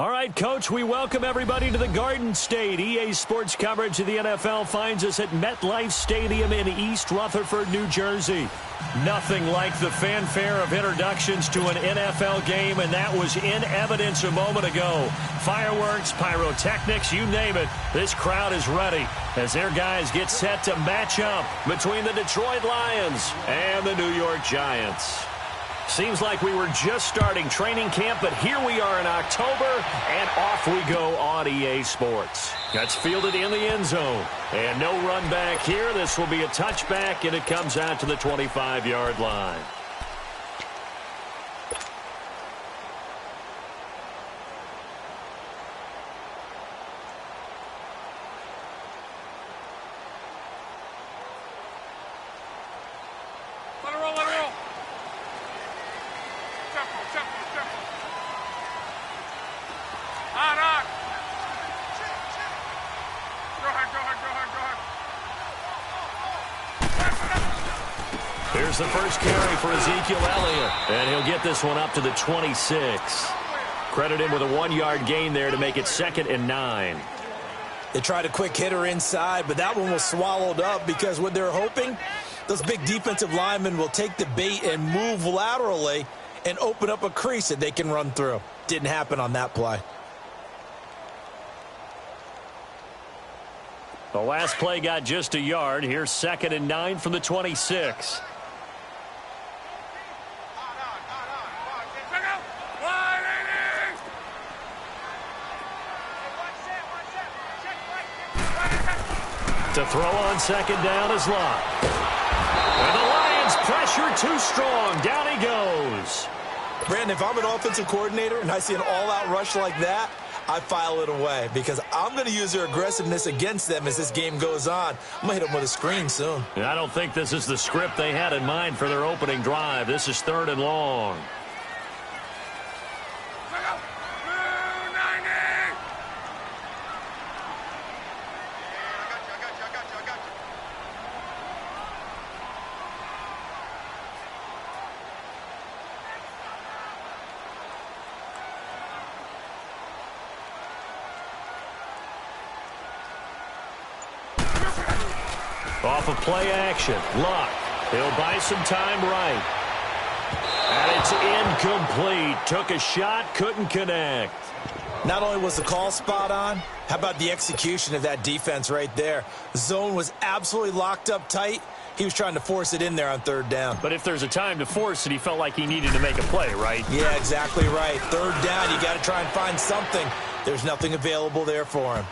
All right, Coach, we welcome everybody to the Garden State. EA Sports coverage of the NFL finds us at MetLife Stadium in East Rutherford, New Jersey. Nothing like the fanfare of introductions to an NFL game, and that was in evidence a moment ago. Fireworks, pyrotechnics, you name it. This crowd is ready as their guys get set to match up between the Detroit Lions and the New York Giants. Seems like we were just starting training camp, but here we are in October, and off we go on EA Sports. That's fielded in the end zone. And no run back here. This will be a touchback, and it comes out to the 25-yard line. Here's the first carry for Ezekiel Elliott, and he'll get this one up to the 26. Credit him with a 1-yard gain there to make it 2nd and 9. They tried a quick hitter inside, but that one was swallowed up because what they're hoping, those big defensive linemen will take the bait and move laterally and open up a crease that they can run through. Didn't happen on that play. The last play got just a yard. Here's 2nd and 9 from the 26. To throw on 2nd down is Locke. And the Lions pressure too strong. Down he goes. Brandon, if I'm an offensive coordinator and I see an all-out rush like that, I file it away because I'm going to use their aggressiveness against them as this game goes on. I'm going to hit them with a screen soon. I don't think this is the script they had in mind for their opening drive. This is 3rd and long. Off of play action, Luck. He'll buy some time right. And it's incomplete. Took a shot, couldn't connect. Not only was the call spot on, how about the execution of that defense right there? The zone was absolutely locked up tight. He was trying to force it in there on 3rd down. But if there's a time to force it, he felt like he needed to make a play, right? Yeah, exactly right. 3rd down, you got to try and find something. There's nothing available there for him.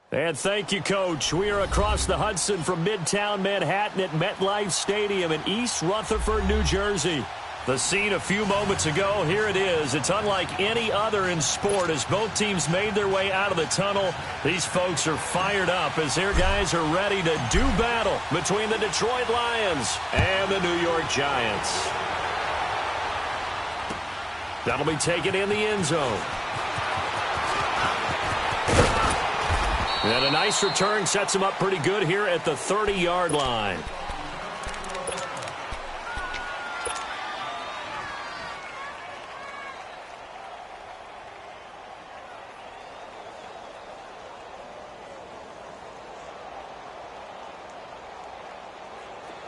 And thank you, Coach. We are across the Hudson from Midtown Manhattan at MetLife Stadium in East Rutherford, New Jersey. The scene a few moments ago, here it is. It's unlike any other in sport as both teams made their way out of the tunnel. These folks are fired up as their guys are ready to do battle between the Detroit Lions and the New York Giants. That'll be taken in the end zone. And a nice return sets him up pretty good here at the 30-yard line.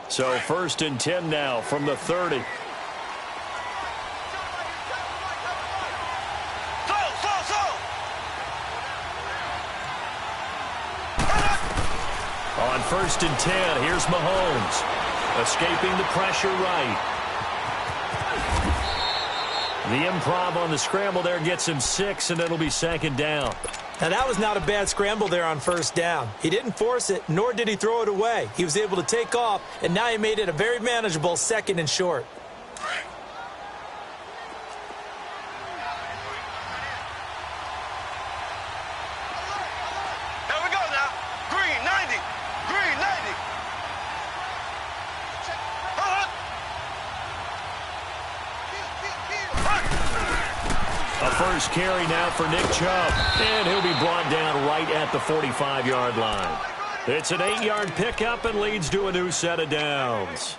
So 1st and 10 now from the 30. On 1st and 10, here's Mahomes. Escaping the pressure right. The improv on the scramble there gets him 6, and it'll be 2nd down. Now, that was not a bad scramble there on 1st down. He didn't force it, nor did he throw it away. He was able to take off, and now he made it a very manageable 2nd and short. First carry now for Nick Chubb, and he'll be brought down right at the 45-yard line. It's an 8-yard pickup and leads to a new set of downs.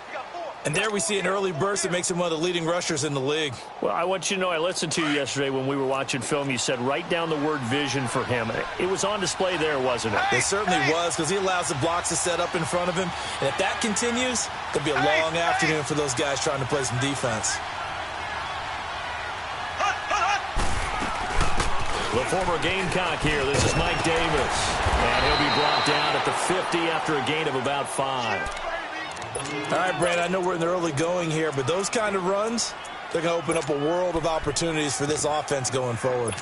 And there we see an early burst that makes him one of the leading rushers in the league. Well, I want you to know, I listened to you yesterday when we were watching film. You said write down the word vision for him. It was on display there, wasn't it? It certainly was, because he allows the blocks to set up in front of him. And if that continues, it'll be a long afternoon for those guys trying to play some defense. The former Gamecock here. This is Mike Davis. And he'll be brought down at the 50 after a gain of about 5. All right, Brandon, I know we're in the early going here, but those kind of runs, they're going to open up a world of opportunities for this offense going forward.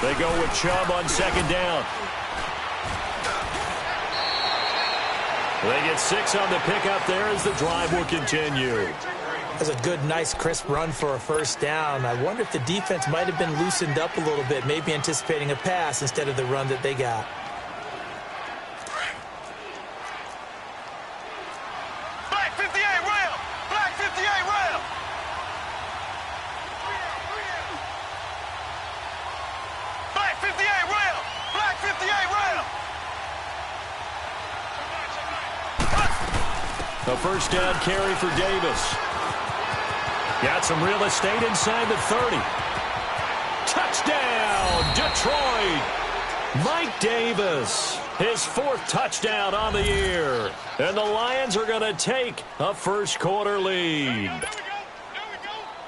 They go with Chubb on second down. They get 6 on the pickup there as the drive will continue. That's a good, nice, crisp run for a first down. I wonder if the defense might have been loosened up a little bit, maybe anticipating a pass instead of the run that they got. Black 58 rail! Black 58 rail! Black 58 rail! Black 58 rail! A first down carry for Davis. Got some real estate inside the 30. Touchdown, Detroit! Mike Davis, his 4th touchdown on the year. And the Lions are going to take a first-quarter lead.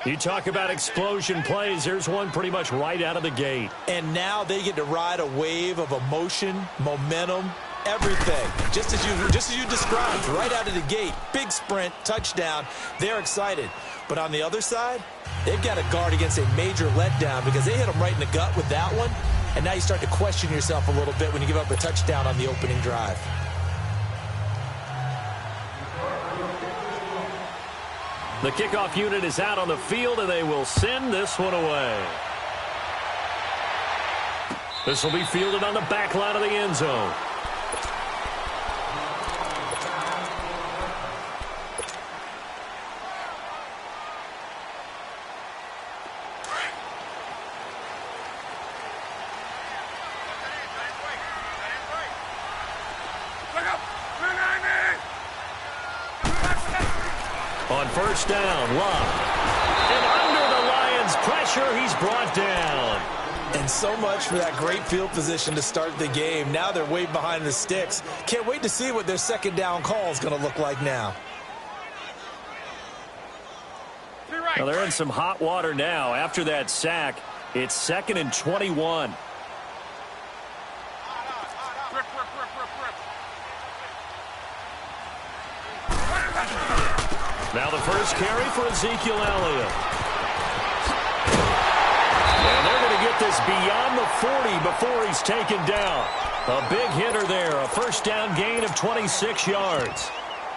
You talk about explosion plays. There's one pretty much right out of the gate. And now they get to ride a wave of emotion, momentum, everything. Just as you described, right out of the gate. Big sprint, touchdown. They're excited. But on the other side, they've got to guard against a major letdown because they hit them right in the gut with that one. And now you start to question yourself a little bit when you give up a touchdown on the opening drive. The kickoff unit is out on the field, and they will send this one away. This will be fielded on the back line of the end zone. On first down, Love. And under the Lions' pressure, he's brought down. And so much for that great field position to start the game. Now they're way behind the sticks. Can't wait to see what their second down call is going to look like now. Well, they're in some hot water now. After that sack, it's 2nd and 21. Now the first carry for Ezekiel Elliott. And they're going to get this beyond the 40 before he's taken down. A big hitter there, a first down gain of 26 yards.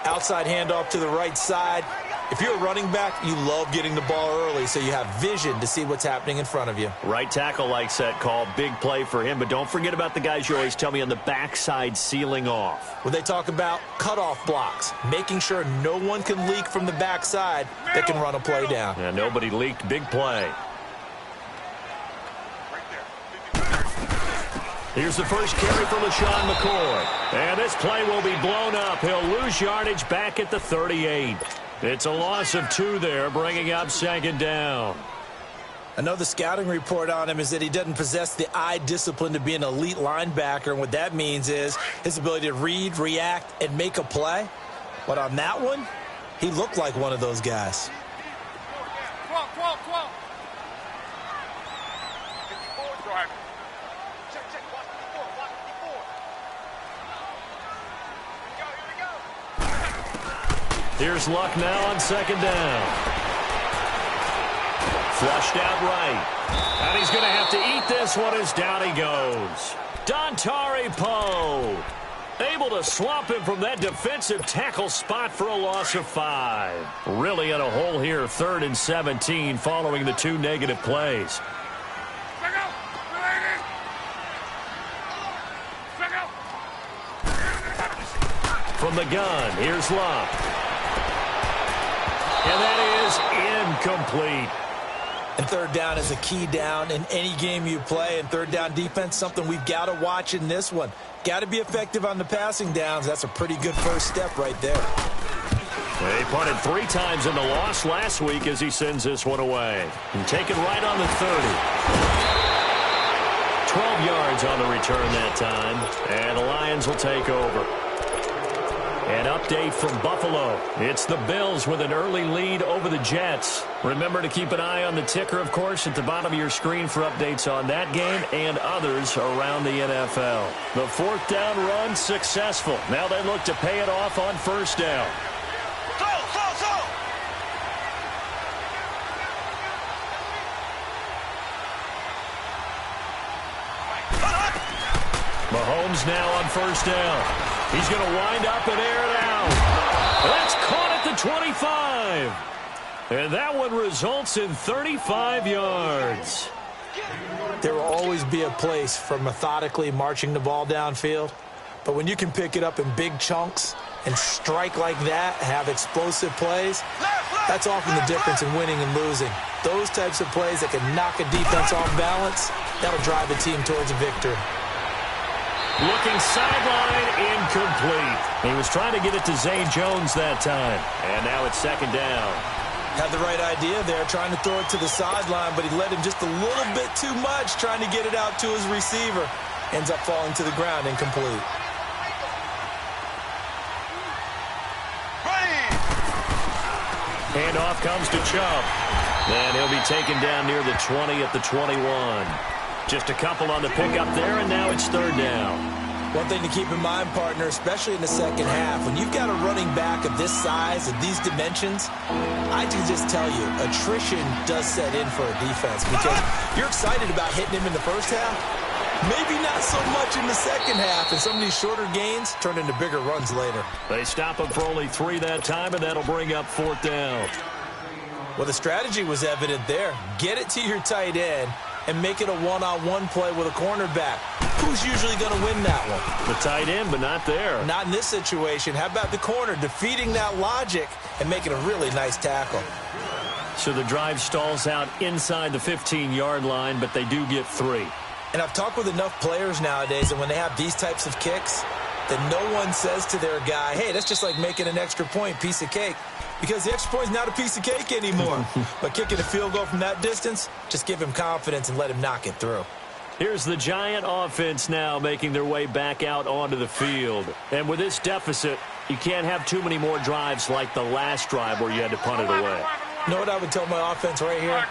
Outside handoff to the right side. If you're a running back, you love getting the ball early so you have vision to see what's happening in front of you. Right tackle likes that call. Big play for him. But don't forget about the guys you always tell me on the backside sealing off. When they talk about cutoff blocks, making sure no one can leak from the backside that can run a play down. Yeah, nobody leaked. Big play. Here's the first carry for LaShawn McCoy. And this play will be blown up. He'll lose yardage back at the 38. It's a loss of 2 there, bringing up second down. I know the scouting report on him is that he doesn't possess the eye discipline to be an elite linebacker. And what that means is his ability to read, react, and make a play. But on that one, he looked like one of those guys. Here's Luck now on second down. Flushed out right. And he's going to have to eat this one as down he goes. Dontari Poe able to swamp him from that defensive tackle spot for a loss of 5. Really in a hole here, 3rd and 17 following the 2 negative plays. From the gun, here's Luck. And that is incomplete. And third down is a key down in any game you play. And third down defense, something we've got to watch in this one. Got to be effective on the passing downs. That's a pretty good first step right there. They punted 3 times in the loss last week as he sends this one away. And taken right on the 30. 12 yards on the return that time. And the Lions will take over. An update from Buffalo. It's the Bills with an early lead over the Jets. Remember to keep an eye on the ticker, of course, at the bottom of your screen for updates on that game and others around the NFL. The 4th down run successful. Now they look to pay it off on first down. Mahomes now on first down. He's going to wind up and air it out. That's caught at the 25. And that one results in 35 yards. There will always be a place for methodically marching the ball downfield. But when you can pick it up in big chunks and strike like that, have explosive plays, that's often the difference in winning and losing. Those types of plays that can knock a defense off balance, that'll drive a team towards a victory. Looking sideline, incomplete. He was trying to get it to Zay Jones that time. And now it's second down. Had the right idea there, trying to throw it to the sideline, but he led him just a little bit too much, trying to get it out to his receiver. Ends up falling to the ground, incomplete. Handoff comes to Chubb. And he'll be taken down near the 20 at the 21. Just a couple on the pickup there, and now it's third down. One thing to keep in mind, partner, especially in the second half, when you've got a running back of this size, of these dimensions, I can just tell you, attrition does set in for a defense because you're excited about hitting him in the first half. Maybe not so much in the second half, and some of these shorter gains turn into bigger runs later. They stop him for only 3 that time, and that'll bring up fourth down. Well, the strategy was evident there. Get it to your tight end and make it a one-on-one play with a cornerback. Who's usually going to win that one? The tight end, but not there. Not in this situation. How about the corner defeating that logic and making a really nice tackle? So the drive stalls out inside the 15-yard line, but they do get 3. And I've talked with enough players nowadays, and when they have these types of kicks, that no one says to their guy, hey, that's just like making an extra point, piece of cake. Because the extra point is not a piece of cake anymore. But kicking a field goal from that distance, just give him confidence and let him knock it through. Here's the Giant offense now making their way back out onto the field. And with this deficit, you can't have too many more drives like the last drive where you had to punt it away. You know what I would tell my offense right here?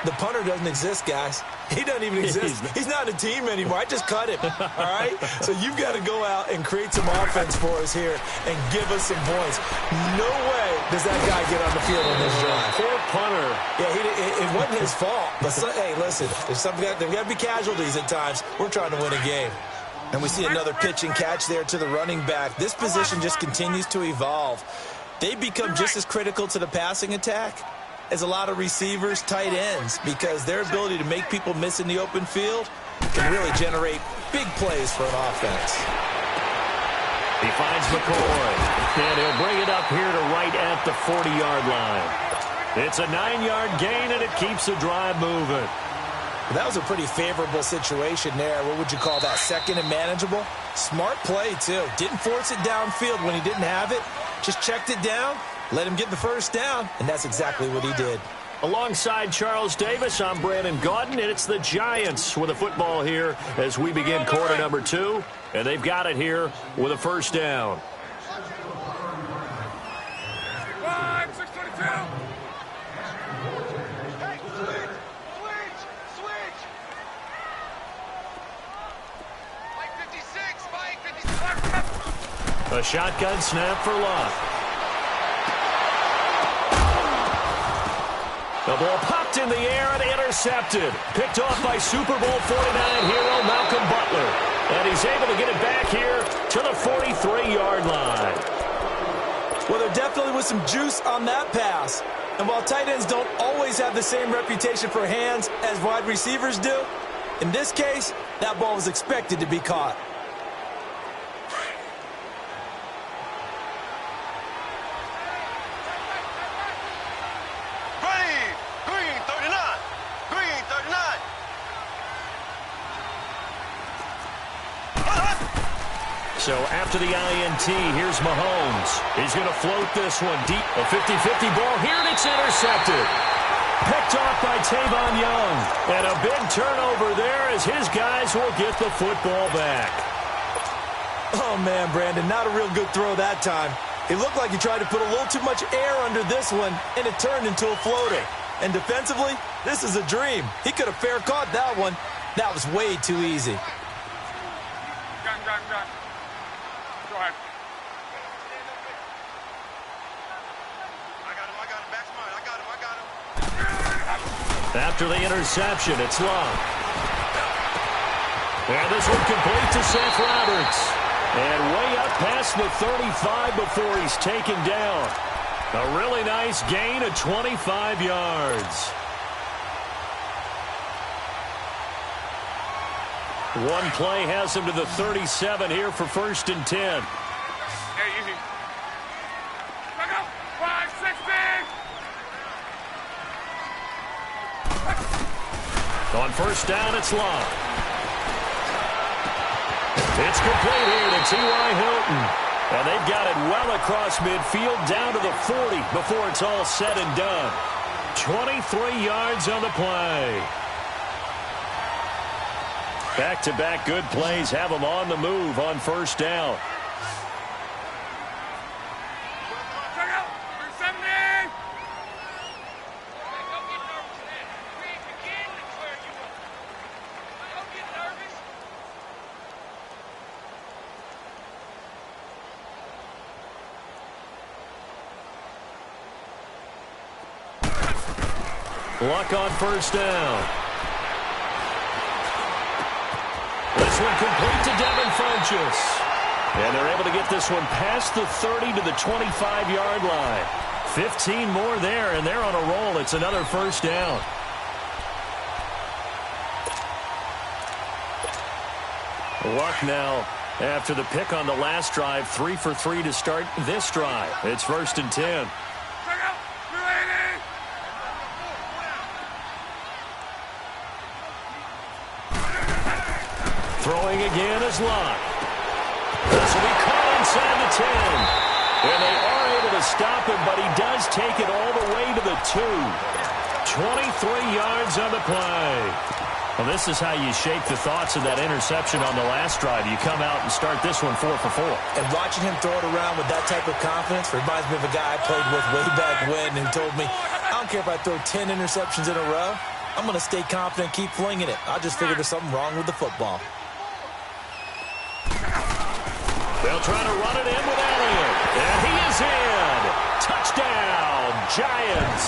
The punter doesn't exist, guys. He doesn't even exist. He's not a team anymore. I just cut him, all right? So you've got to go out and create some offense for us here and give us some points. No way does that guy get on the field on this drive. Poor punter. Yeah, it wasn't his fault. But, hey, listen, there's got to be casualties at times. We're trying to win a game. And we see another pitch and catch there to the running back. This position just continues to evolve. They become just as critical to the passing attack as a lot of receivers, tight ends, because their ability to make people miss in the open field can really generate big plays for an offense. He finds McCoy, and he'll bring it up here to right at the 40-yard line. It's a 9-yard gain, and it keeps the drive moving. That was a pretty favorable situation there. What would you call that, second and manageable? Smart play, too. Didn't force it downfield when he didn't have it. Just checked it down. Let him get the first down, and that's exactly what he did. Alongside Charles Davis, I'm Brandon Gaudin, and it's the Giants with a football here as we begin quarter number 2, and they've got it here with a first down. A shotgun snap for Locke. The ball popped in the air and intercepted. Picked off by Super Bowl 49 hero Malcolm Butler. And he's able to get it back here to the 43-yard line. Well, there definitely was some juice on that pass. And while tight ends don't always have the same reputation for hands as wide receivers do, in this case, that ball was expected to be caught. So after the INT, here's Mahomes. He's going to float this one deep. A 50-50 ball here, and it's intercepted. Picked off by Tavon Young. And a big turnover there as his guys will get the football back. Oh, man, Brandon, not a real good throw that time. It looked like he tried to put a little too much air under this one, and it turned into a floater. And defensively, this is a dream. He could have fair caught that one. That was way too easy. Go ahead. I got him. Back's mine. I got him. After the interception, it's Locke. And this one complete to Seth Roberts. And way up past the 35 before he's taken down. A really nice gain of 25 yards. One play has him to the 37 here for 1st and 10. Hey, easy. Back up. 5-6 big. On 1st down, it's Love. It's complete here to T.Y. Hilton. And they've got it well across midfield down to the 40 before it's all said and done. 23 yards on the play. Back-to-back good plays have them on the move on 1st down. Check out. 370. Don't get nervous, man. We ain't beginning to clear you up. Don't get nervous. Luck on 1st down. This one complete to Devin Funchess. And they're able to get this one past the 30 to the 25-yard line. 15 more there, and they're on a roll. It's another 1st down. Luck now, after the pick on the last drive, 3 for 3 to start this drive. It's 1st and 10. Check out. 280. Throwing again is Luck. This will be caught inside the 10. And they are able to stop him, but he does take it all the way to the 2. 23 yards on the play. Well, this is how you shake the thoughts of that interception on the last drive. You come out and start this one 4 for 4. And watching him throw it around with that type of confidence reminds me of a guy I played with way back when who told me, I don't care if I throw 10 interceptions in a row. I'm going to stay confident, keep flinging it. I just figured there's something wrong with the football. They'll try to run it in with Elliott. And he is in. Touchdown, Giants.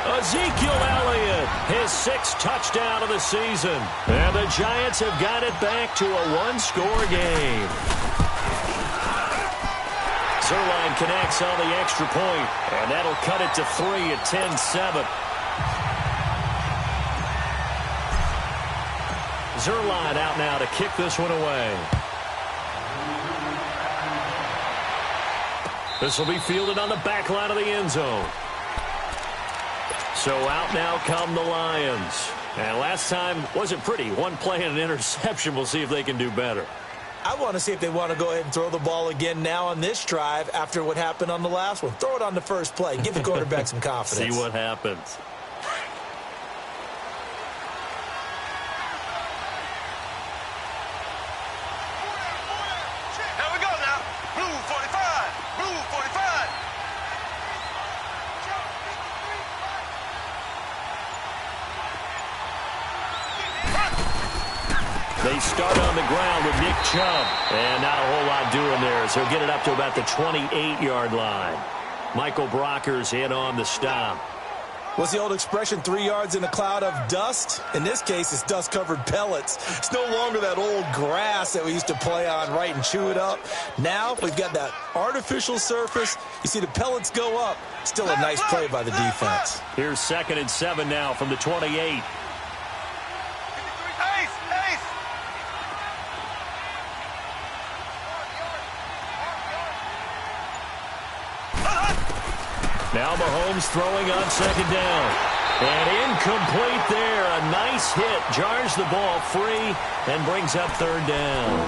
Ezekiel Elliott, his 6th touchdown of the season. And the Giants have got it back to a one-score game. Zerline connects on the extra point, and that'll cut it to 3 at 10-7. Zerline out now to kick this one away. This will be fielded on the back line of the end zone. So out now come the Lions. And last time wasn't pretty. One play and an interception. We'll see if they can do better. I want to see if they want to go ahead and throw the ball again now on this drive after what happened on the last one. Throw it on the first play. Give the quarterback some confidence. See what happens. Here we go now. Blue 45. Blue 45. They start on the ground with Nick Chubb. And not a whole lot doing there as he'll get it up to about the 28-yard line. Michael Brocker's in on the stop. What's the old expression, 3 yards in a cloud of dust? In this case, it's dust-covered pellets. It's no longer that old grass that we used to play on, right, and chew it up. Now we've got that artificial surface. You see the pellets go up. Still a nice play by the defense. Here's 2nd and 7 now from the 28. Ace. Ace. Now Mahomes throwing on 2nd down. And incomplete there. A nice hit. Jars the ball free and brings up 3rd down.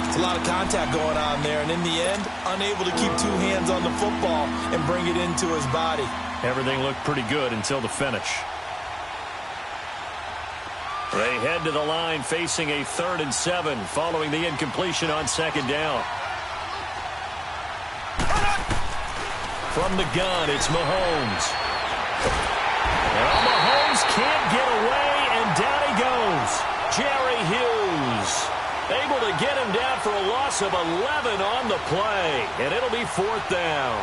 It's a lot of contact going on there, and in the end, unable to keep 2 hands on the football and bring it into his body. Everything looked pretty good until the finish. They head to the line facing a 3rd and 7 following the incompletion on 2nd down. From the gun, it's Mahomes. Well, Mahomes can't get away, and down he goes. Jerry Hughes able to get him down for a loss of 11 on the play, and it'll be 4th down.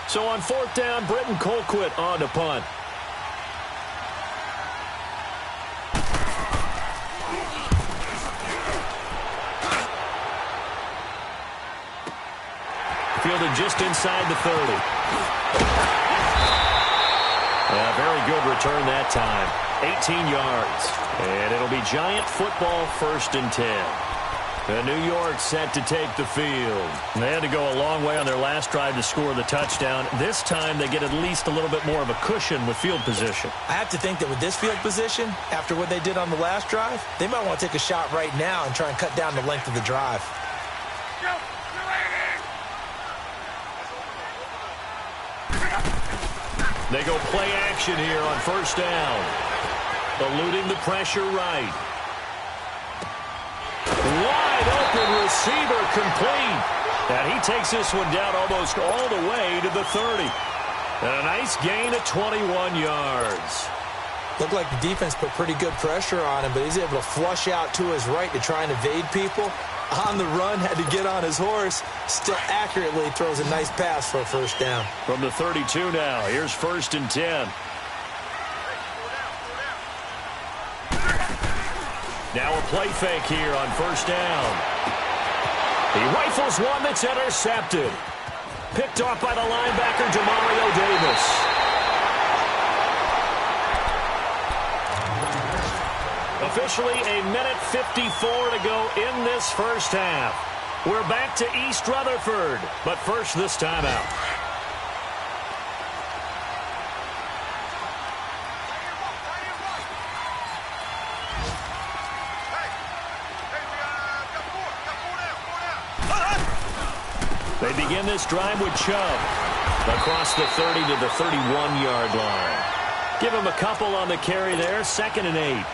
So on fourth down, Britton Colquitt on to punt. Fielded just inside the 30. A very good return that time. 18 yards. And it'll be Giant football, 1st and 10. The New York set to take the field. They had to go a long way on their last drive to score the touchdown. This time they get at least a little bit more of a cushion with field position. I have to think that with this field position, after what they did on the last drive, they might want to take a shot right now and try and cut down the length of the drive. They go play action here on 1st down. Eluding the pressure right. Wide open receiver complete. And he takes this one down almost all the way to the 30. And a nice gain of 21 yards. Looked like the defense put pretty good pressure on him, but he's able to flush out to his right to try and evade people. On the run, had to get on his horse. Still accurately throws a nice pass for a 1st down. From the 32 now, here's 1st and 10. Now a play fake here on 1st down. He rifles one that's intercepted. Picked off by the linebacker, Demario Davis. Officially a minute 54 to go in this 1st half. We're back to East Rutherford, but first this timeout. They begin this drive with Chubb across the 30 to the 31-yard line. Give him a couple on the carry there, 2nd and 8.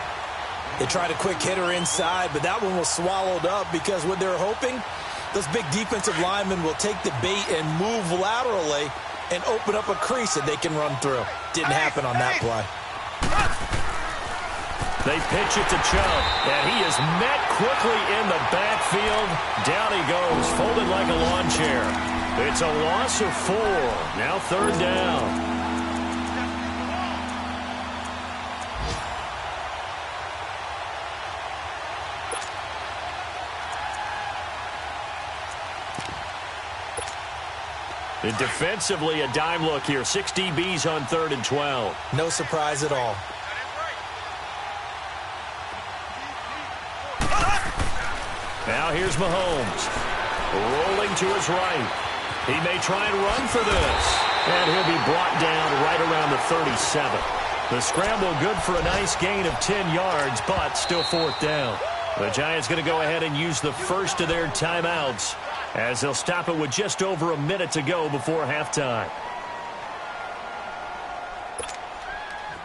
They tried a quick hitter inside, but that one was swallowed up because what they're hoping, those big defensive linemen will take the bait and move laterally and open up a crease that they can run through. Didn't happen on that play. They pitch it to Chubb, and he is met quickly in the backfield. Down he goes, folded like a lawn chair. It's a loss of 4. Now 3rd down. And defensively, a dime look here. 6 DBs on 3rd and 12. No surprise at all. Now here's Mahomes. Rolling to his right. He may try and run for this. And he'll be brought down right around the 37. The scramble good for a nice gain of 10 yards, but still 4th down. The Giants going to go ahead and use the first of their timeouts, as they'll stop it with just over a minute to go before halftime.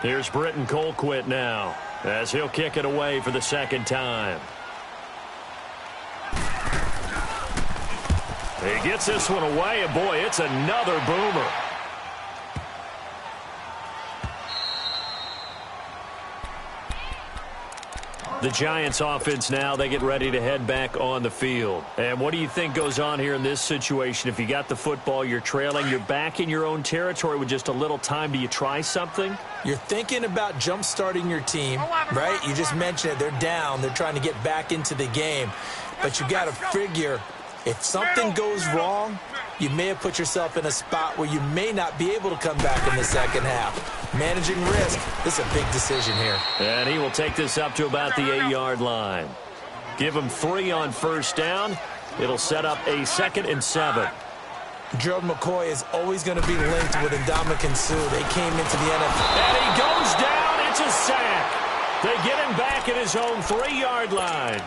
Here's Britton Colquitt now, as he'll kick it away for the 2nd time. He gets this one away, and boy, it's another boomer. The Giants offense now, they get ready to head back on the field. And what do you think goes on here in this situation? If you got the football, you're trailing, you're back in your own territory with just a little time. Do you try something? You're thinking about jump-starting your team, right? You just mentioned it. They're down. They're trying to get back into the game. But you got to figure, if something goes wrong, you may have put yourself in a spot where you may not be able to come back in the 2nd half. Managing risk, this is a big decision here. And he will take this up to about the 8-yard line. Give him 3 on 1st down. It'll set up a 2nd and 7. Gerald McCoy is always going to be linked with Ndamukong Suh. They came into the NFL. And he goes down. It's a sack. They get him back at his own 3-yard line.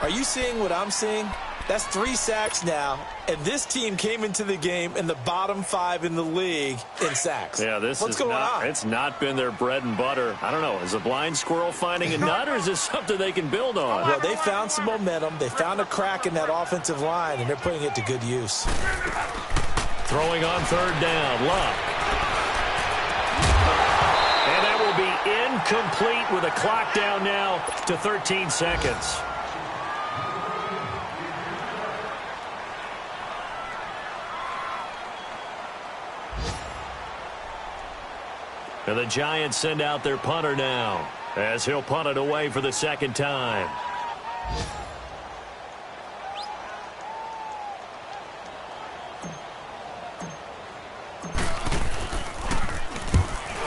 Are you seeing what I'm seeing? That's 3 sacks now, and this team came into the game in the bottom 5 in the league in sacks. Yeah, What's going on? It's not been their bread and butter. I don't know. Is a blind squirrel finding a nut, or is this something they can build on? Well, they found some momentum. They found a crack in that offensive line, and they're putting it to good use. Throwing on 3rd down, Luck. And that will be incomplete with a clock down now to 13 seconds. And the Giants send out their punter now, as he'll punt it away for the second time.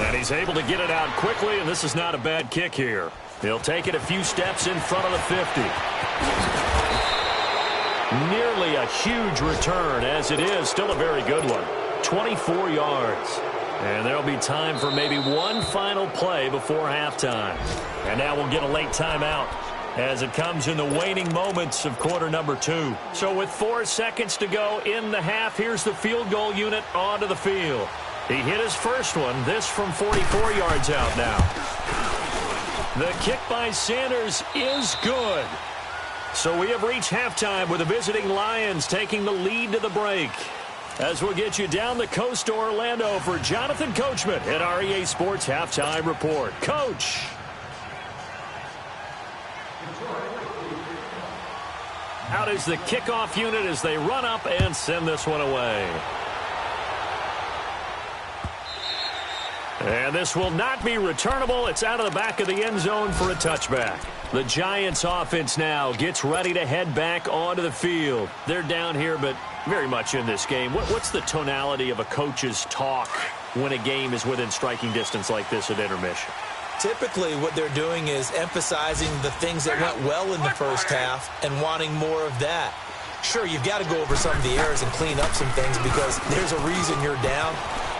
And he's able to get it out quickly, and this is not a bad kick here. He'll take it a few steps in front of the 50. Nearly a huge return, as it is still a very good one. 24 yards. And there'll be time for maybe one final play before halftime. And now we'll get a late timeout as it comes in the waning moments of quarter number 2. So with 4 seconds to go in the half, here's the field goal unit onto the field. He hit his first one, this from 44 yards out now. The kick by Sanders is good. So we have reached halftime with the visiting Lions taking the lead to the break. As we'll get you down the coast to Orlando for Jonathan Coachman at our EA Sports Halftime Report. Coach. Out is the kickoff unit as they run up and send this one away. And this will not be returnable. It's out of the back of the end zone for a touchback. The Giants offense now gets ready to head back onto the field. They're down here, but very much in this game. What's the tonality of a coach's talk when a game is within striking distance like this at intermission? Typically, what they're doing is emphasizing the things that went well in the first half and wanting more of that. Sure, you've got to go over some of the errors and clean up some things because there's a reason you're down.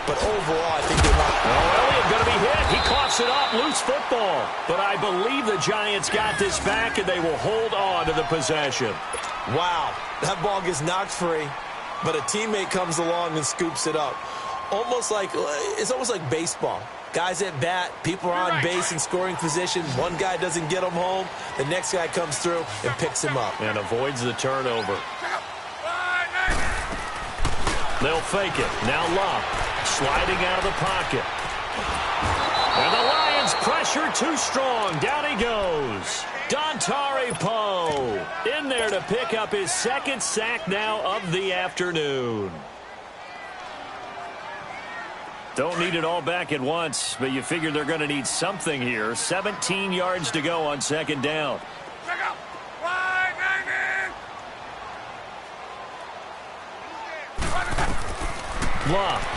But overall, I think they want... Oh, Elliott going to be hit. He coughs it up. Loose football. But I believe the Giants got this back, and they will hold on to the possession. Wow. That ball gets knocked free, but a teammate comes along and scoops it up. It's almost like baseball. Guys at bat, people are on base in scoring position. One guy doesn't get him home. The next guy comes through and picks him up. And avoids the turnover. They'll fake it. Now Love sliding out of the pocket. And the Lions pressure too strong. Down he goes. Dontari Poe in there to pick up his second sack now of the afternoon. Don't need it all back at once, but you figure they're going to need something here. 17 yards to go on second down. Love.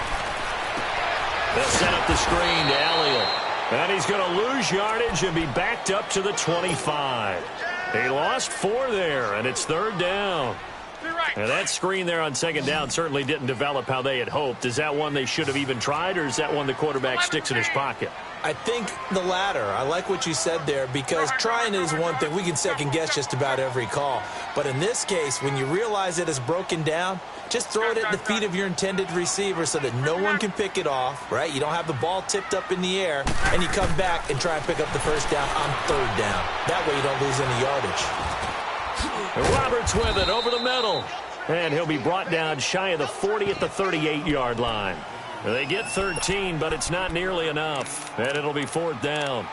They'll set up the screen to Elliott. And he's going to lose yardage and be backed up to the 25. He lost 4 there, and it's third down. And that screen there on second down certainly didn't develop how they had hoped. Is that one they should have even tried, or is that one the quarterback sticks in his pocket? I think the latter. I like what you said there because trying it is one thing. We can second guess just about every call. But in this case, when you realize it is broken down, just throw it at the feet of your intended receiver so that no one can pick it off, right? You don't have the ball tipped up in the air, and you come back and try and pick up the first down on third down. That way you don't lose any yardage. Roberts with it over the middle. And he'll be brought down shy of the 40 at the 38-yard line. They get 13, but it's not nearly enough. And it'll be fourth down.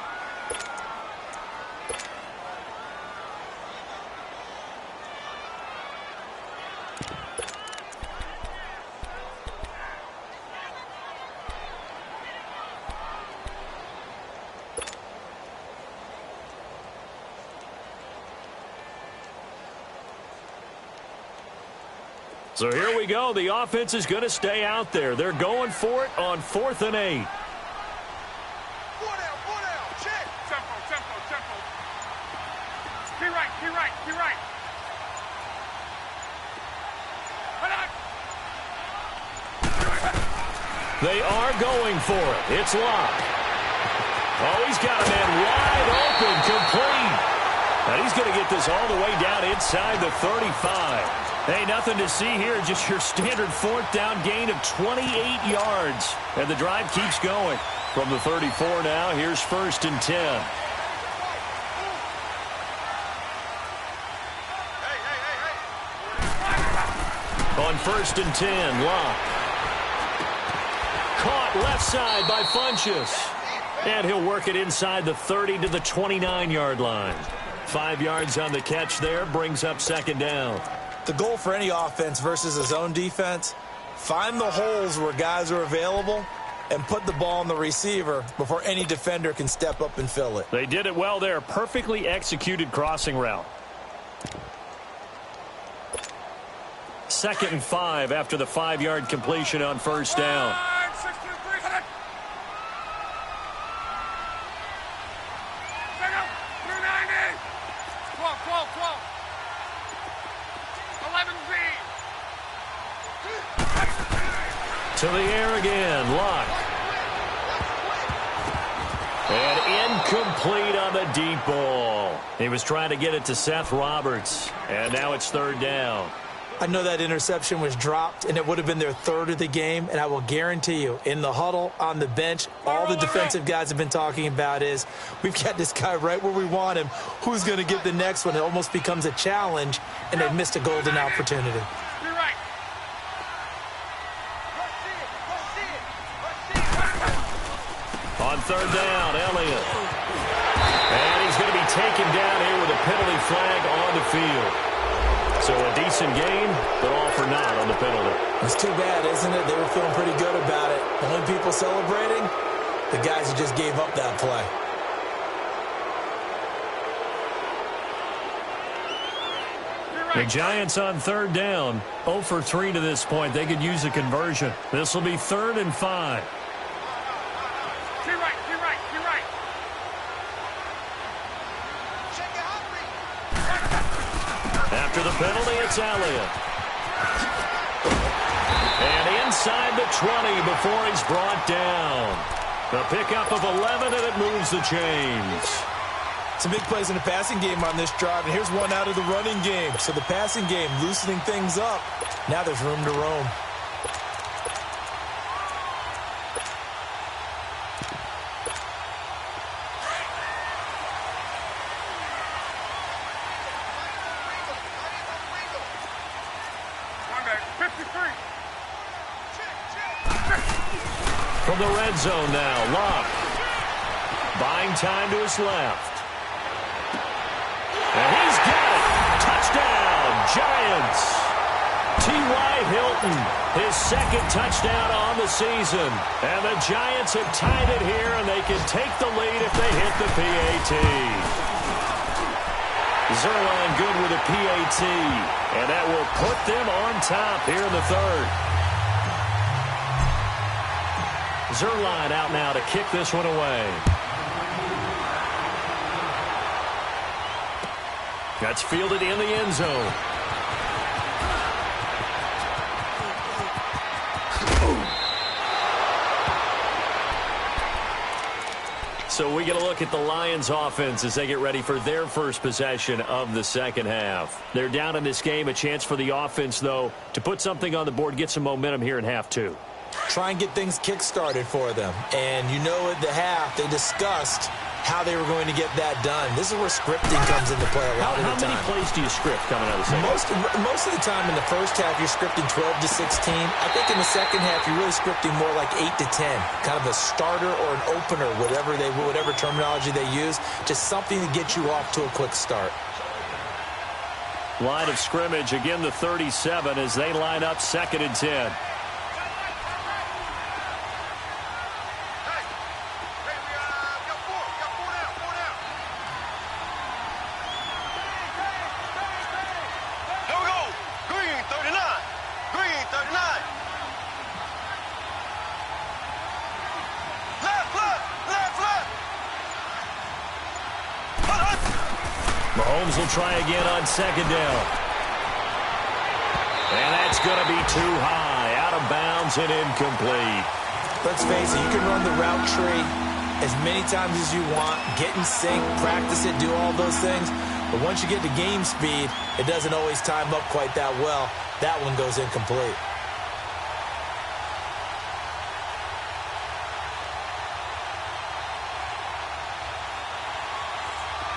So here we go. The offense is going to stay out there. They're going for it on 4th and 8. 4 down, check. Tempo. Key right. They are going for it. It's Locke. Oh, he's got a man wide open, complete. And he's going to get this all the way down inside the 35. Hey, nothing to see here, just your standard 4th down gain of 28 yards. And the drive keeps going. From the 34 now, here's 1st and 10. On 1st and 10, Locke. Caught left side by Funchess. And he'll work it inside the 30 to the 29-yard line. 5 yards on the catch there, brings up second down. The goal for any offense versus a zone defense, find the holes where guys are available and put the ball on the receiver before any defender can step up and fill it. They did it well there. Perfectly executed crossing route. 2nd and 5 after the 5-yard completion on first down. 11Z. To the air again. Lock. And incomplete on the deep ball. He was trying to get it to Seth Roberts. And now it's 3rd down. I know that interception was dropped, and it would have been their 3rd of the game, and I will guarantee you, in the huddle, on the bench, all the defensive guys have been talking about is, we've got this guy right where we want him. Who's going to get the next one? It almost becomes a challenge, and they've missed a golden opportunity. You're right. On 3rd down, Elliott. And he's going to be taken down here with a penalty flag on the field. So a decent game, but all for naught on the penalty. It's too bad, isn't it? They were feeling pretty good about it. The only people celebrating, the guys who just gave up that play. The Giants on 3rd down, 0 for 3 to this point. They could use a conversion. This will be 3rd and 5. You're right. After the penalty, it's Elliott. And inside the 20 before he's brought down. The pickup of 11, and it moves the chains. Some big plays in the passing game on this drive, and here's one out of the running game. So the passing game loosening things up. Now there's room to roam. From the red zone now, Locke. Buying time to his left. And he's got it. Touchdown, Giants. T.Y. Hilton, his 2nd touchdown on the season. And the Giants have tied it here, and they can take the lead if they hit the PAT. Zerline good with a PAT, and that will put them on top here in the 3rd. Zerline out now to kick this one away. That's fielded in the end zone. So we get a look at the Lions offense as they get ready for their first possession of the 2nd half. They're down in this game. A chance for the offense, though, to put something on the board, get some momentum here in half 2. Try and get things kick-started for them. And you know at the half, they discussed how they were going to get that done. This is where scripting comes into play a lot of the time. How many plays do you script coming out of the second? Most of the time in the first half, you're scripting 12 to 16. I think in the second half, you're really scripting more like 8 to 10. Kind of a starter or an opener, whatever terminology they use. Just something to get you off to a quick start. Line of scrimmage, again the 37 as they line up 2nd and 10. Mahomes will try again on 2nd down. And that's going to be too high, out of bounds and incomplete. Let's face it, you can run the route tree as many times as you want, get in sync, practice it, do all those things. But once you get to game speed, it doesn't always time up quite that well. That one goes incomplete.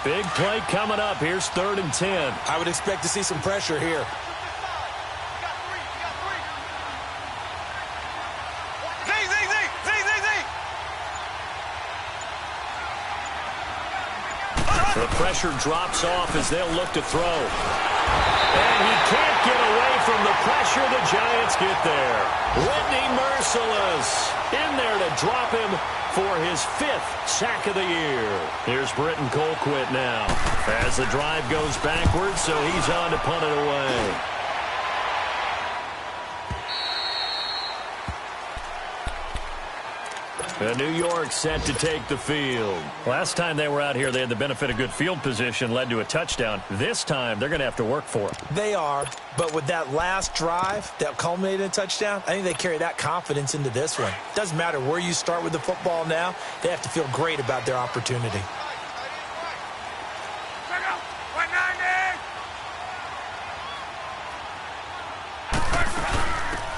Big play coming up. Here's 3rd and 10. I would expect to see some pressure here. The pressure drops off as they'll look to throw. And he can't get away from the pressure. The Giants get there. Whitney Merciless in there to drop him for his 5th sack of the year. Here's Britton Colquitt now as the drive goes backwards, so he's on to punt it away. New York set to take the field. Last time they were out here, they had the benefit of good field position, led to a touchdown. This time, they're going to have to work for it. They are, but with that last drive that culminated in a touchdown, I think they carry that confidence into this one. Doesn't matter where you start with the football now, they have to feel great about their opportunity.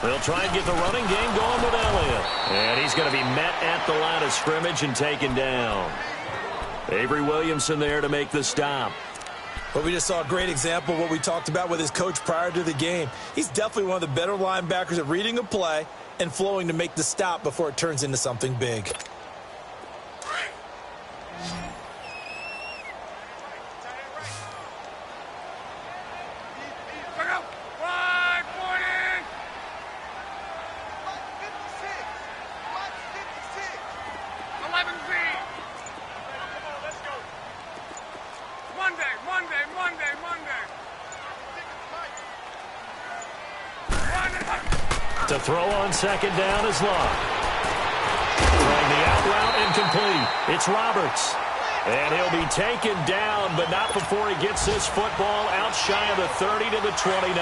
They'll try and get the running game going with Elliott. And he's going to be met at the line of scrimmage and taken down. Avery Williamson there to make the stop. But we just saw a great example of what we talked about with his coach prior to the game. He's definitely one of the better linebackers at reading a play and flowing to make the stop before it turns into something big. To throw on second down is Locke. Throwing the out route incomplete. It's Roberts. And he'll be taken down, but not before he gets this football out shy of the 30 to the 29.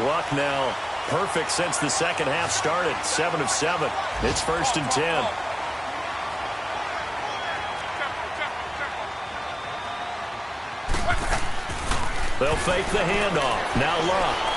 Luck now perfect since the second half started. 7 of 7. It's 1st and 10. They'll fake the handoff. Now Luck.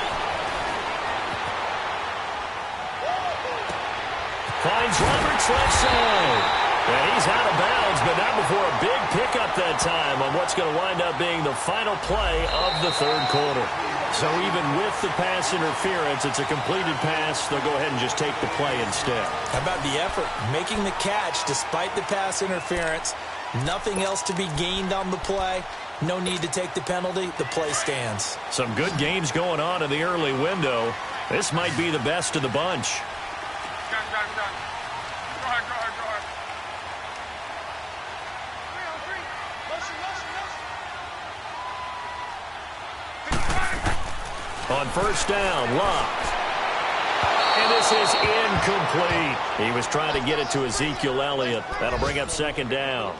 Finds Roberts left side. And he's out of bounds, but not before a big pickup that time on what's going to wind up being the final play of the 3rd quarter. So even with the pass interference, it's a completed pass. They'll go ahead and just take the play instead. How about the effort? Making the catch despite the pass interference. Nothing else to be gained on the play. No need to take the penalty. The play stands. Some good games going on in the early window. This might be the best of the bunch. On 1st down, Locke. And this is incomplete. He was trying to get it to Ezekiel Elliott. That'll bring up 2nd down.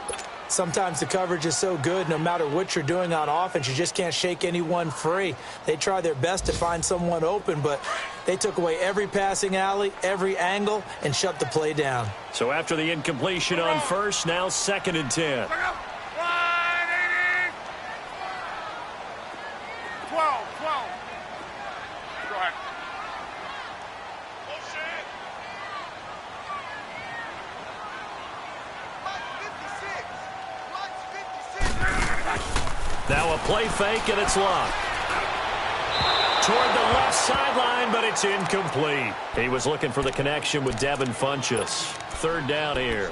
Sometimes the coverage is so good, no matter what you're doing on offense, you just can't shake anyone free. They try their best to find someone open, but they took away every passing alley, every angle, and shut the play down. So after the incompletion on 1st, now 2nd and 10. 12. Go ahead. Now a play fake, and it's Locke. Toward the left sideline, but it's incomplete. He was looking for the connection with Devin Funchess. 3rd down here.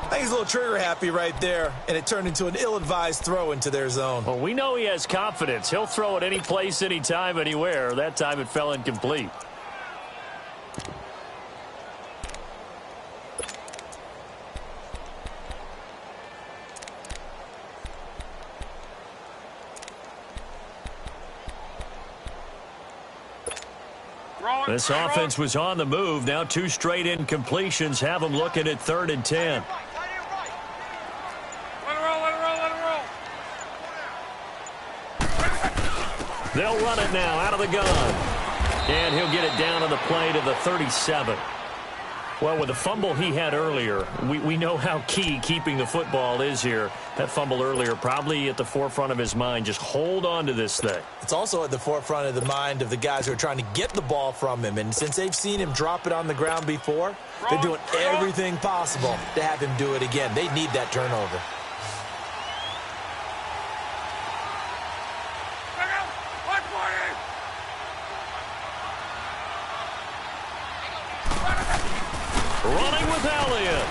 I think he's a little trigger happy right there, and it turned into an ill-advised throw into their zone. Well, we know he has confidence. He'll throw it any place, anytime, anywhere. That time it fell incomplete. This offense was on the move. Now 2 straight incompletions have them looking at 3rd and 10. They'll run it now out of the gun. And he'll get it down on the play to the 37. Well, with the fumble he had earlier, we know how key keeping the football is here. That fumble earlier probably at the forefront of his mind. Just hold on to this thing. It's also at the forefront of the mind of the guys who are trying to get the ball from him. And since they've seen him drop it on the ground before, they're doing everything possible to have him do it again. They need that turnover. Running with Elliott.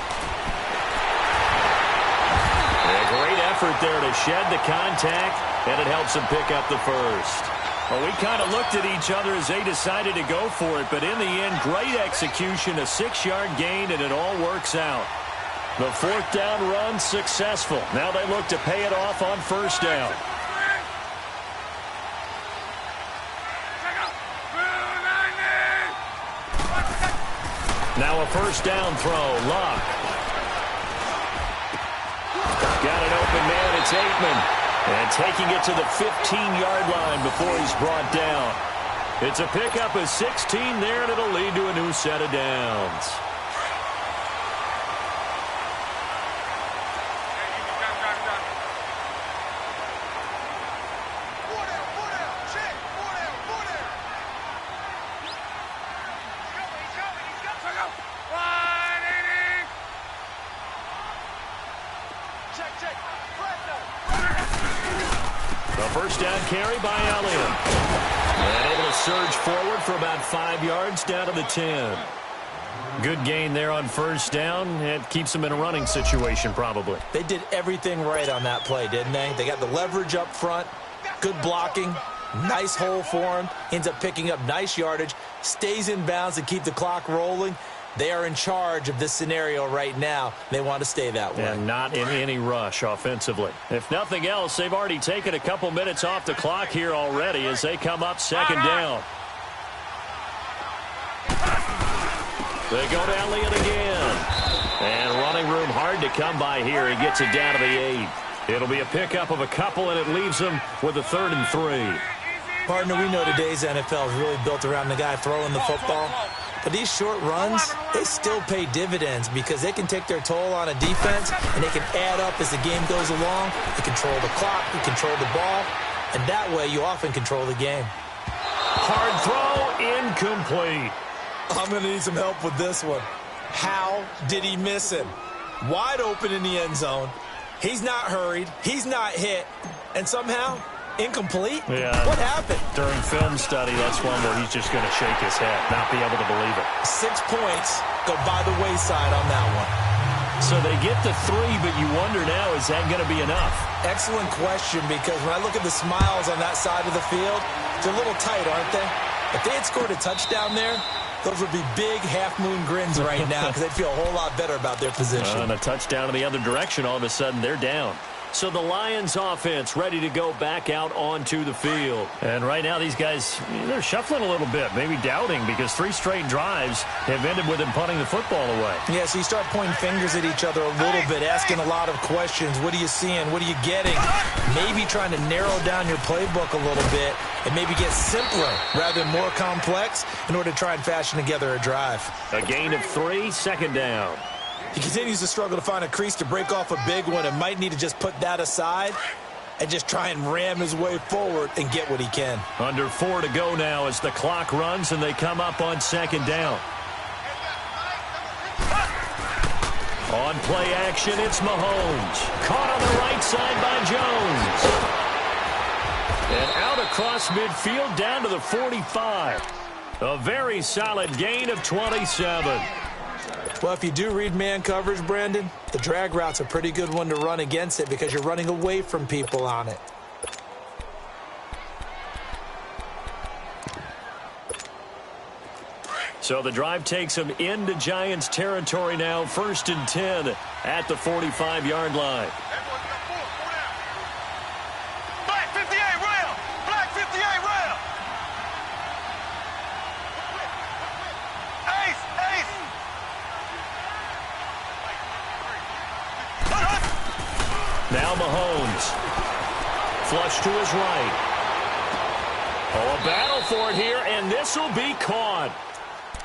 A great effort there to shed the contact, and it helps him pick up the 1st. Well, we kind of looked at each other as they decided to go for it, but in the end, great execution, a 6-yard gain, and it all works out. The fourth down run successful. Now they look to pay it off on first down. Now a first down throw. Luck. Got an open man. It's Aikman. And taking it to the 15-yard line before he's brought down. It's a pickup of 16 there, and it'll lead to a new set of downs. First down carry by Elliott. And able to surge forward for about 5 yards down to the 10. Good gain there on first down. It keeps them in a running situation probably. They did everything right on that play, didn't they? They got the leverage up front, good blocking, nice hole for him, ends up picking up nice yardage, stays in bounds to keep the clock rolling. They are in charge of this scenario right now. They want to stay that way. And not in any rush offensively. If nothing else, they've already taken a couple minutes off the clock here already as they come up second down. They go to Elliott again. And running room hard to come by here. He gets it down to the 8. It'll be a pickup of a couple, and it leaves them with a 3rd and 3. Partner, we know today's NFL is really built around the guy throwing the football. But these short runs, they still pay dividends because they can take their toll on a defense, and they can add up as the game goes along. You control the clock, you control the ball, and that way you often control the game. Hard throw, incomplete. I'm going to need some help with this one. How did he miss him? Wide open in the end zone. He's not hurried. He's not hit. And somehow, incomplete? Yeah. What happened? During film study, that's one where he's just going to shake his head, not be able to believe it. 6 points go by the wayside on that one. So they get the 3, but you wonder now, is that going to be enough? Excellent question, because when I look at the smiles on that side of the field, they're a little tight, aren't they? If they had scored a touchdown there, those would be big half-moon grins right now because they'd feel a whole lot better about their position. And a touchdown in the other direction, all of a sudden they're down. So the Lions offense ready to go back out onto the field. And right now these guys, they're shuffling a little bit, maybe doubting because 3 straight drives have ended with them punting the football away. Yeah, so you start pointing fingers at each other a little bit, asking a lot of questions. What are you seeing? What are you getting? Maybe trying to narrow down your playbook a little bit and maybe get simpler rather than more complex in order to try and fashion together a drive. A gain of 3, second down. He continues to struggle to find a crease to break off a big one and might need to just put that aside and just try and ram his way forward and get what he can. Under 4 to go now as the clock runs and they come up on second down. On play action, it's Mahomes. Caught on the right side by Jones. And out across midfield down to the 45. A very solid gain of 27. Well, if you do read man coverage, Brandon, the drag route's a pretty good one to run against it because you're running away from people on it. So the drive takes them into Giants territory now, 1st and 10 at the 45-yard line. Black 58 rail! Black 58 rail! Ace! Ace! Now Mahomes. Flush to his right. Oh, a battle for it here, and this will be caught.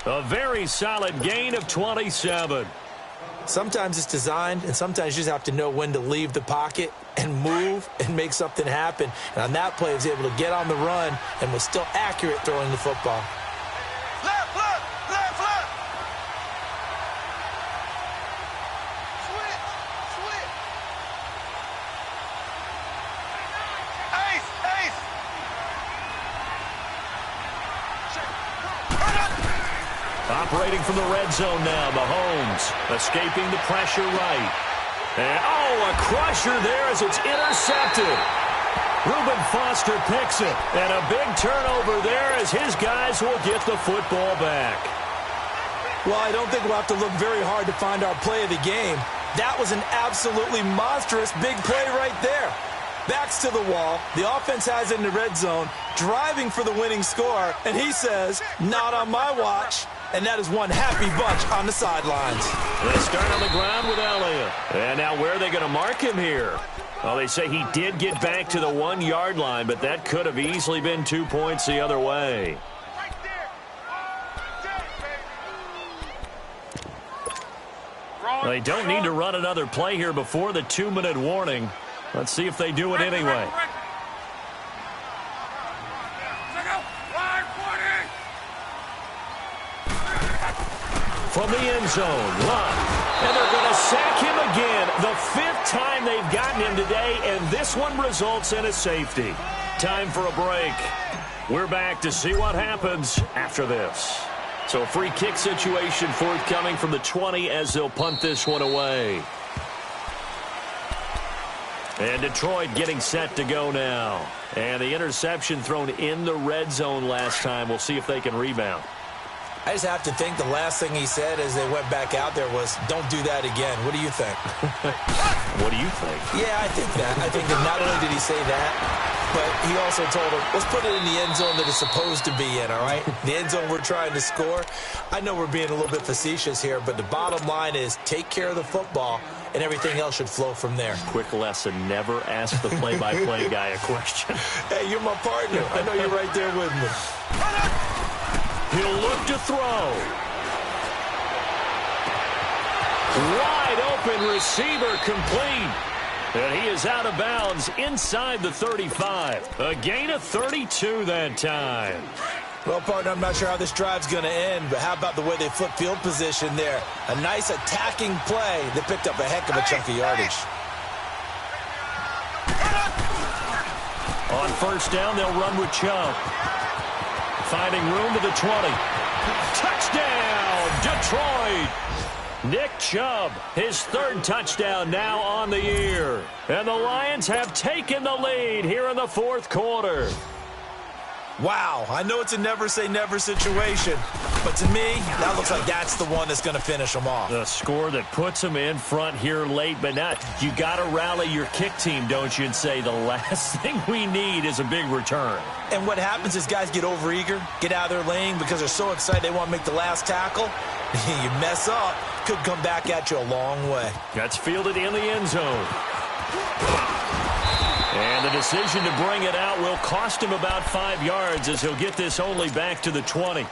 A very solid gain of 27. Sometimes it's designed, and sometimes you just have to know when to leave the pocket and move and make something happen. And on that play, he was able to get on the run and was still accurate throwing the football. Left, left, left, left! Switch, switch! Ace, ace! Operating from the red zone now, Mahomes escaping the pressure right. And, oh, a crusher there as it's intercepted. Reuben Foster picks it. And a big turnover there as his guys will get the football back. Well, I don't think we'll have to look very hard to find our play of the game. That was an absolutely monstrous big play right there. Backs to the wall. The offense has it in the red zone, driving for the winning score. And he says, not on my watch. And that is one happy bunch on the sidelines. They start on the ground with Elliott. And now where are they going to mark him here? Well, they say he did get back to the 1-yard line, but that could have easily been 2 points the other way. Well, they don't need to run another play here before the 2-minute warning. Let's see if they do it anyway. From the end zone, run. And they're going to sack him again. The 5th time they've gotten him today, and this one results in a safety. Time for a break. We're back to see what happens after this. So a free kick situation forthcoming from the 20 as they'll punt this one away. And Detroit getting set to go now. And the interception thrown in the red zone last time. We'll see if they can rebound. I just have to think the last thing he said as they went back out there was, don't do that again. What do you think? What do you think? Yeah, I think that. I think that not only did he say that, but he also told him, let's put it in the end zone that it's supposed to be in, all right? The end zone we're trying to score. I know we're being a little bit facetious here, but the bottom line is take care of the football, and everything else should flow from there. Quick lesson, never ask the play-by-play guy a question. Hey, you're my partner. I know you're right there with me. He'll look to throw. Wide open receiver complete. And he is out of bounds inside the 35. A gain of 32 that time. Well, partner, I'm not sure how this drive's going to end, but how about the way they flip field position there? A nice attacking play that picked up a heck of a chunk of yardage. On first down, they'll run with Chubb. Finding room to the 20. Touchdown, Detroit! Nick Chubb, his 3rd touchdown now on the year. And the Lions have taken the lead here in the 4th quarter. Wow, I know it's a never-say-never situation, but to me, that looks like that's the one that's going to finish them off. The score that puts them in front here late, but not. You got to rally your kick team, don't you, and say the last thing we need is a big return. And what happens is guys get overeager, get out of their lane because they're so excited they want to make the last tackle. You mess up, could come back at you a long way. That's fielded in the end zone. And the decision to bring it out will cost him about 5 yards as he'll get this only back to the 20.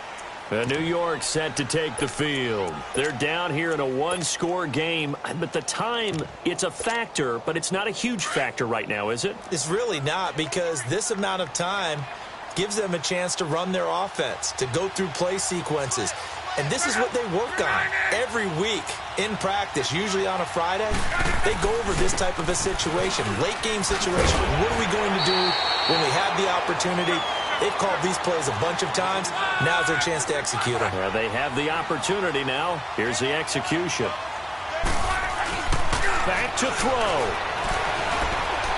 New York set to take the field. They're down here in a 1-score game, but the time, it's a factor, but it's not a huge factor right now, is it? It's really not, because this amount of time gives them a chance to run their offense, to go through play sequences. And this is what they work on every week in practice, usually on a Friday. They go over this type of a situation, late game situation. What are we going to do when we have the opportunity? They've called these plays a bunch of times. Now's their chance to execute them. Yeah, they have the opportunity now. Here's the execution. Back to throw.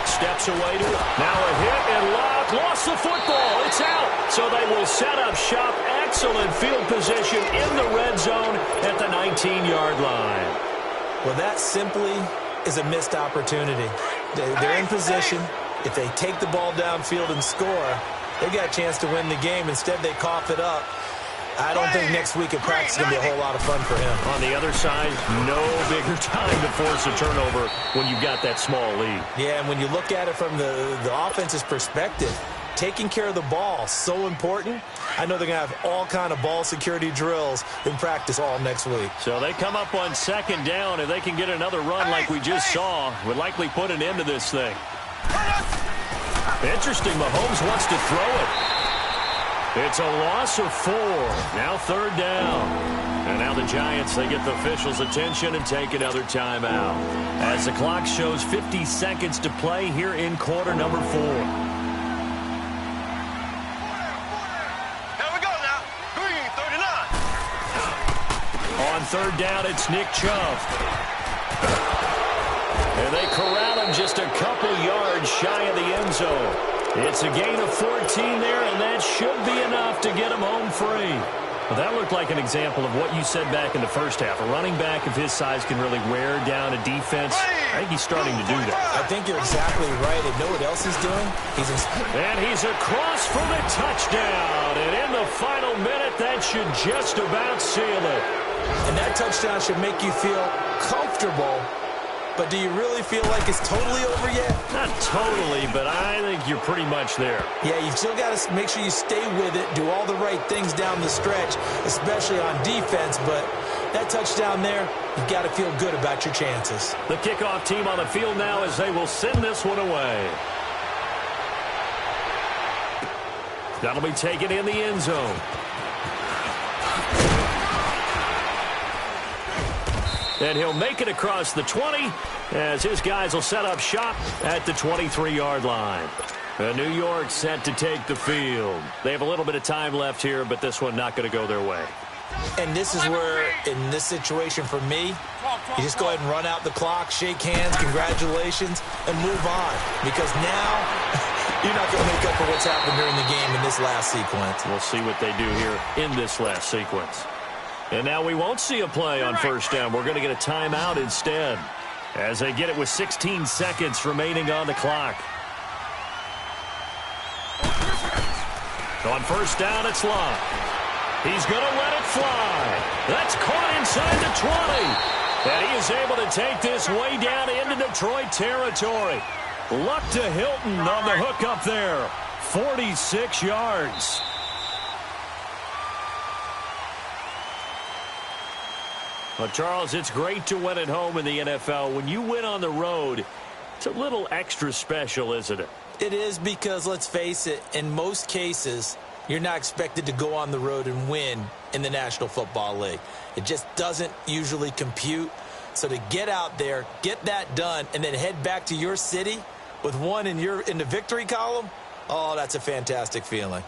Steps away to it. Now a hit and locked. Lost the football. It's out. So they will set up shop. Excellent field position in the red zone at the 19-yard line. Well, that simply is a missed opportunity. They're in position. If they take the ball downfield and score, they got a chance to win the game. Instead, they cough it up. I don't think next week at practice is going to be a whole lot of fun for him. On the other side, no bigger time to force a turnover when you've got that small lead. Yeah, and when you look at it from the offense's perspective, taking care of the ball, so important. I know they're going to have all kind of ball security drills in practice all next week. So they come up on 2nd down. If they can get another run like we just saw, would likely put an end to this thing. Interesting, Mahomes wants to throw it. It's a loss of 4. Now 3rd down. And now the Giants, they get the officials' attention and take another timeout. As the clock shows 50 seconds to play here in quarter number 4. Here we go now. Green, 39. On 3rd down, it's Nick Chubb. And they corral him just a couple yards shy of the end zone. It's a gain of 14 there, and that should be enough to get him home free. Well, that looked like an example of what you said back in the first half. A running back of his size can really wear down a defense. I think he's starting to do that. I think you're exactly right. And know what else he's doing? And he's across for the touchdown. And in the final minute, that should just about seal it. And that touchdown should make you feel comfortable. But do you really feel like it's totally over yet? Not totally, but I think you're pretty much there. Yeah, you've still got to make sure you stay with it, do all the right things down the stretch, especially on defense. But that touchdown there, you've got to feel good about your chances. The kickoff team on the field now as they will send this one away. That'll be taken in the end zone. And he'll make it across the 20 as his guys will set up shop at the 23-yard line. New York set to take the field. They have a little bit of time left here, but this one not going to go their way. And this is where, in this situation for me, you just go ahead and run out the clock, shake hands, congratulations, and move on. Because now you're not going to make up for what's happened during the game in this last sequence. We'll see what they do here in this last sequence. And now we won't see a play on first down. We're going to get a timeout instead as they get it with 16 seconds remaining on the clock. On first down, it's Love. He's going to let it fly. That's caught inside the 20. And he is able to take this way down into Detroit territory. Luck to Hilton on the hook up there. 46 yards. Well, Charles, it's great to win at home in the NFL. When you win on the road, it's a little extra special, isn't it? It is because, let's face it, in most cases, you're not expected to go on the road and win in the National Football League. It just doesn't usually compute. So to get out there, get that done, and then head back to your city with one in the victory column, oh, that's a fantastic feeling.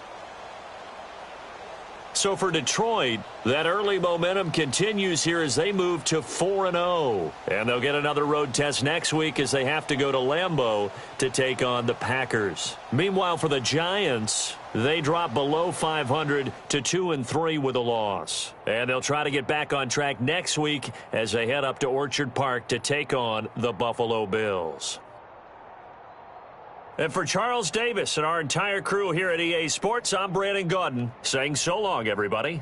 So for Detroit, that early momentum continues here as they move to 4-0. And they'll get another road test next week as they have to go to Lambeau to take on the Packers. Meanwhile, for the Giants, they drop below 500 to 2-3 with a loss. And they'll try to get back on track next week as they head up to Orchard Park to take on the Buffalo Bills. And for Charles Davis and our entire crew here at EA Sports, I'm Brandon Gaudin saying so long, everybody.